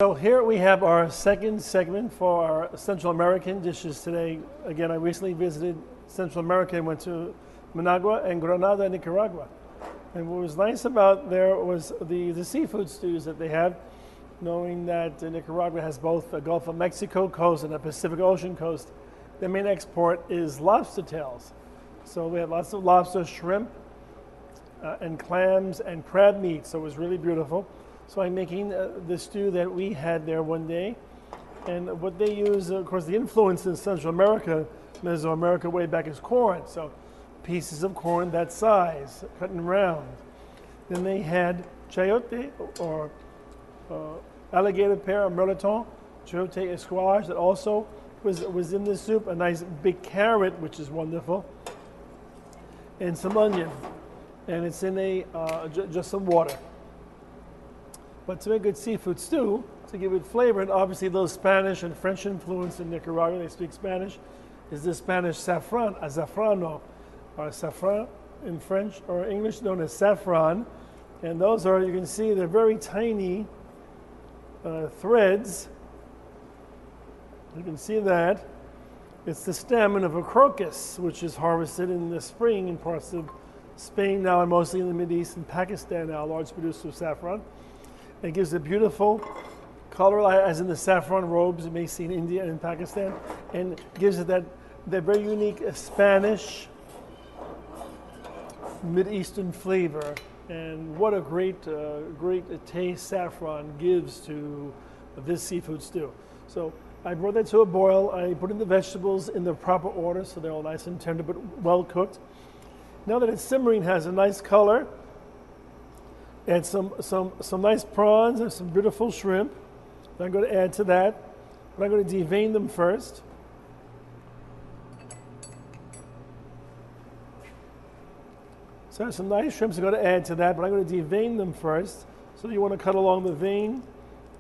So here we have our second segment for our Central American dishes today. Again, I recently visited Central America and went to Managua and Granada, Nicaragua. And what was nice about there was the seafood stews that they have, knowing that Nicaragua has both the Gulf of Mexico coast and the Pacific Ocean coast. Their main export is lobster tails. So we had lots of lobster, shrimp, and clams and crab meat. So it was really beautiful. So I'm making the stew that we had there one day. And what they use, of course, the influence in Central America, Mesoamerica way back is corn. So pieces of corn that size, cut and round. Then they had chayote or alligator pear or mirliton. Chayote is squash that also was in the soup. A nice big carrot, which is wonderful. And some onion. And it's in just some water. But to make good seafood stew, to give it flavor, and obviously those Spanish and French influence in Nicaragua, they speak Spanish, is the Spanish saffron, azafrano, or saffron in French or English, known as saffron. And those are, you can see, they're very tiny threads. You can see that. It's the stamen of a crocus, which is harvested in the spring in parts of Spain now, and mostly in the Mideast and Pakistan now, large producer of saffron. It gives a beautiful color, as in the saffron robes you may see in India and in Pakistan, and gives it that very unique Spanish, Mideastern flavor. And what a great taste saffron gives to this seafood stew. So I brought that to a boil. I put in the vegetables in the proper order, so they're all nice and tender but well cooked. Now that it's simmering, has a nice color. Add some nice prawns and some beautiful shrimp. I'm going to add to that, but I'm going to devein them first. So some nice shrimps I'm going to add to that, but I'm going to devein them first. So you want to cut along the vein,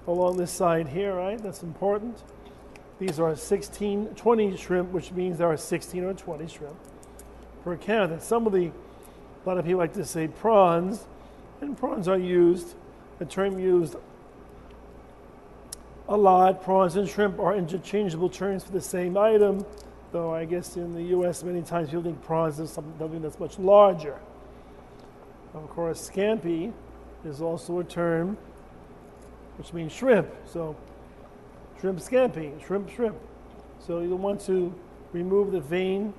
along this side here, right? That's important. These are 20 shrimp, which means there are 16 or 20 shrimp per count. And a lot of people like to say prawns. And prawns are used, a term used a lot. Prawns and shrimp are interchangeable terms for the same item, though I guess in the U.S. many times people think prawns is something that's much larger. Of course, scampi is also a term which means shrimp. So shrimp scampi, shrimp. So you'll want to remove the vein.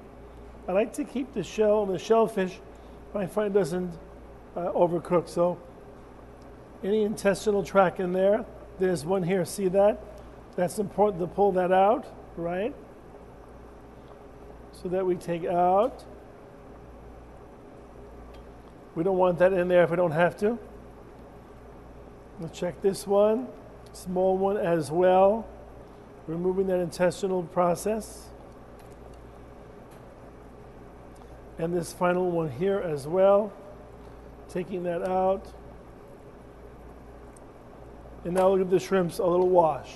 I like to keep the shell and the shellfish, I find, doesn't overcooked. So any intestinal tract in there, there's one here, see that? That's important to pull that out, right? So that we take out. We don't want that in there if we don't have to. Let's check this one, small one as well. Removing that intestinal process. And this final one here as well. Taking that out. And now we'll give the shrimps a little wash.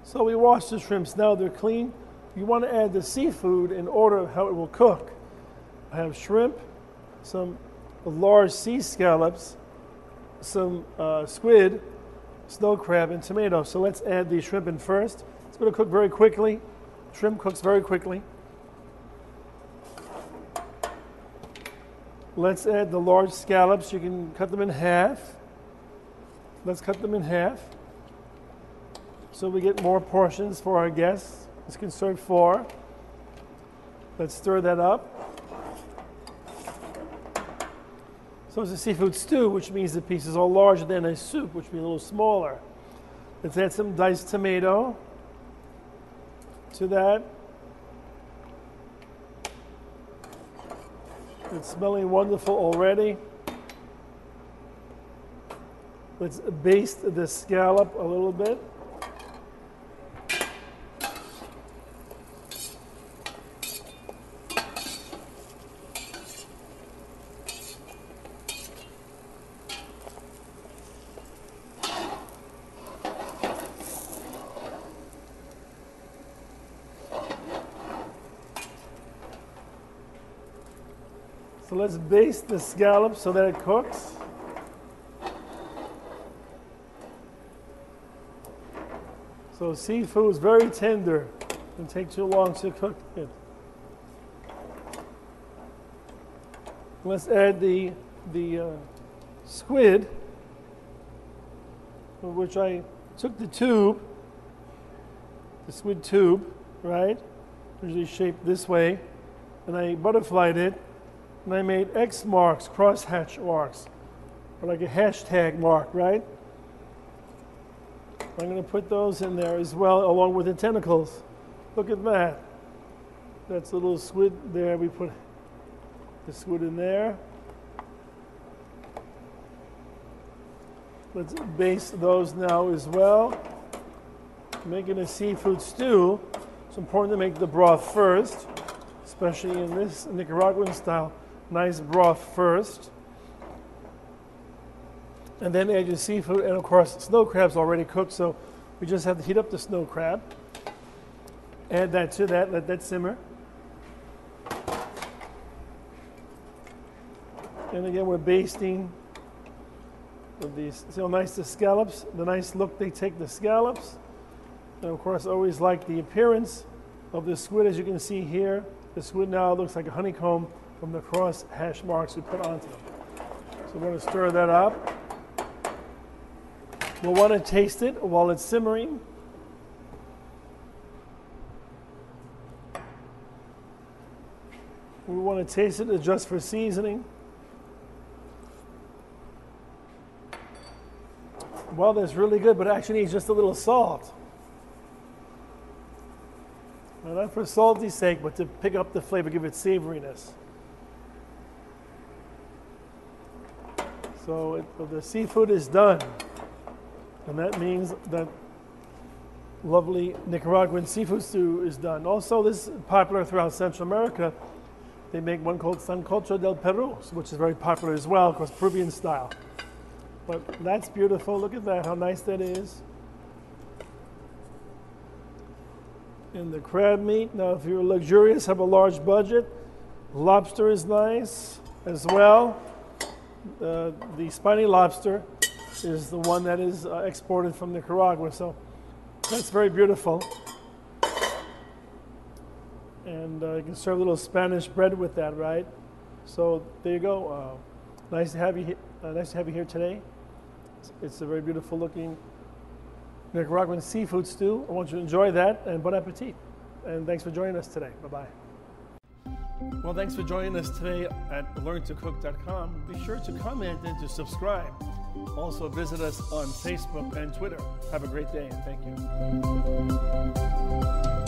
So we wash the shrimps. Now they're clean. You want to add the seafood in order of how it will cook. I have shrimp, some large sea scallops, some squid, snow crab, and tomato. So let's add the shrimp in first. It's going to cook very quickly. Shrimp cooks very quickly. Let's add the large scallops. You can cut them in half. Let's cut them in half so we get more portions for our guests. This can serve 4. Let's stir that up. So it's a seafood stew, which means the pieces are larger than a soup, which means a little smaller. Let's add some diced tomato to that. It's smelling wonderful already. Let's baste the scallop a little bit. So let's baste the scallops so that it cooks. So seafood is very tender. It doesn't take too long to cook it. Let's add the squid, which I took the squid tube, right? Usually shaped this way, and I butterflied it, and I made X marks, cross-hatch marks, or like a hashtag mark, right? I'm going to put those in there as well, along with the tentacles. Look at that. That's a little squid there. We put the squid in there. Let's baste those now as well. Making a seafood stew, it's important to make the broth first, especially in this Nicaraguan style. Nice broth first. And then add your seafood, and of course, snow crab's already cooked, so we just have to heat up the snow crab. Add that to that, let that simmer. And again, we're basting with these. See how nice the scallops, the nice look they take the scallops. And of course, I always like the appearance of the squid. As you can see here, the squid now looks like a honeycomb from the cross hash marks we put onto them. So we're going to stir that up. We'll want to taste it while it's simmering. We want to taste it, adjust for seasoning. Well, that's really good, but it actually needs just a little salt. Now, not for salty's sake, but to pick up the flavor, give it savoriness. So the seafood is done. And that means that lovely Nicaraguan seafood stew is done. Also, this is popular throughout Central America. They make one called Sancocho del Peru, which is very popular as well, of course, Peruvian style. But that's beautiful. Look at that, how nice that is. And the crab meat. Now, if you're luxurious, have a large budget, lobster is nice as well. The spiny lobster is the one that is exported from Nicaragua. So that's very beautiful. And you can serve a little Spanish bread with that, right? So there you go. Nice to have you. Nice to have you here today. It's a very beautiful looking Nicaraguan seafood stew. I want you to enjoy that, and bon appetit. And thanks for joining us today. Bye-bye. Well, thanks for joining us today at learntocook.com. Be sure to comment and to subscribe. Also visit us on Facebook and Twitter. Have a great day, and thank you.